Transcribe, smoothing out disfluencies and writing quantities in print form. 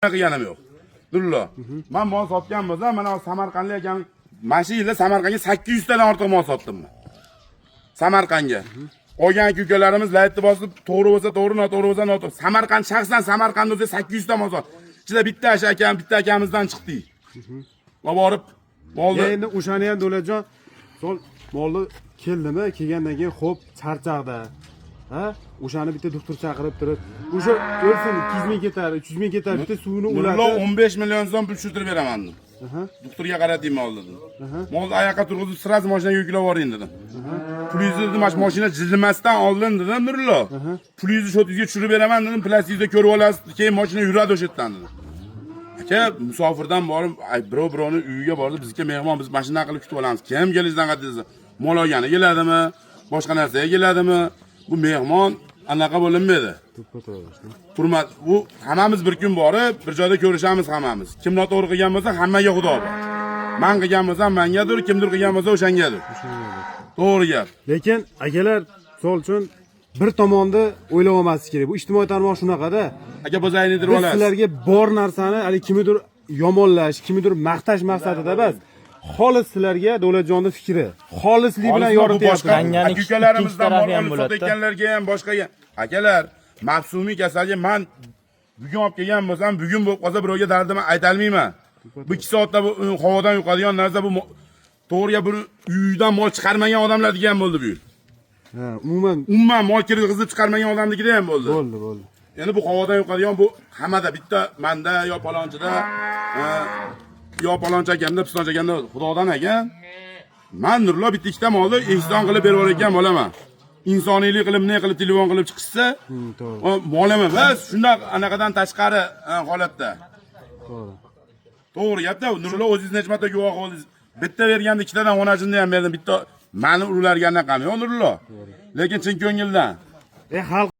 qilganim yo'q. Nurullo. Men mol sotgan bo'lsam, mana Samarqandga ekan, mana shu yilda Samarqandga 800 tadan ortiq mol sotdim men. Samarqandga. Qolgan ukalarimiz laytni bosib, to'g'ri bo'lsa to'g'ri, noto'g'ri bo'lsa noto'g'ri. Samarqand shaxsan Samarqandda o'zi 800 ta mol sotdim. Ichida bitta akam, bitta akamizdan chiqdik. Va borib molni endi o'shani ham Do'lajon, sol molni keldimi, kelgandan keyin xo'p, charchaqda. Ha? O'shani bitta doktor chaqirib turib, o'sha o'lsin 200 ming ketar, 300 ming ketar, bitta suvini Nurullo ulatib, 15 million so'm pul tushirib beraman dedim. Doktorga qaratdim mol dedim. Molni oyoqqa turg'izib, siraz mashinaga yuklab yuboring dedim. Pulingizni dedim, mashina jilmasdan oldin dedim, Nurullo. Pulingizni shotizga tushirib beraman dedim, plastikda ko'rib olasiz, keyin mashina yuradi o'sha yerdan dedim. Aka, musofirdan borib, birovni uyiga bordi, bizga mehmon, biz mashina qilib kutib olamiz. Kim kelishdan qat'iy mol olgani keladimi, boshqa narsaga keladimi? Bu mehmon anaqa bo'linmaydi. Hurmat, bu hammamiz bir kun borib, bir joyda ko'rishamiz hammamiz. Kim noto'g'ri qilgan bo'lsa, hammaga Xudo bor. Men qilgan bo'lsam mengadir, kimdir qilgan bo'lsa o'shangadir. To'g'ri gap. lekin akalar sol uchun bir tomonni o'ylab olmaslik kerak. Bu ijtimoiy tarmoq shunaqada. Aka bozayni dirib Biz olasiz. sizlarga bor narsani, hali kimnidir yomonlash, kimnidir maqtash maqsadida emas. Xolis sizlarga Do'lajonning fikri, xolislik bilan yorityapti. Ukalarimizdan mol olib sotayotganlarga ham boshqaga. Akalar, mavsumiy kasalga men bugun olib kelgan bo'lsam, bugun bo'lib qolsa birovga dardimni ayta olmayman. Bu 2 soatda bu havodan yo'qadigan narsa bu to'g'riga bir uydan mol chiqarmagan odamlar degan bo'ldi bu yil. Ha, umuman Mol kirgizib chiqarmagan odamnikida ham bo'ldi. bo'ldi. Endi bu havodan yo'qadigan bu hammada bitta menda yo palonchida yo paloncha akamda, pistoncha akamda Xudodan ekan. Men Nurullo bitta ikkita molni ehson qilib berib o'rayotgan bo'laman. İnsoniylik qilib, ne qilib telefon qilib chiqsa, mol emas, shunday anaqadan tashqari holatda. To'g'ri. To'g'ri gapda, Nurullo o'zingiz necha marta guvoh bo'ldingiz. Bitta berganda ikkitadan onajinni ham berdim, bitta meni ularga anaqami yo'q Nurullo. Lekin chin ko'ngildan. Xalq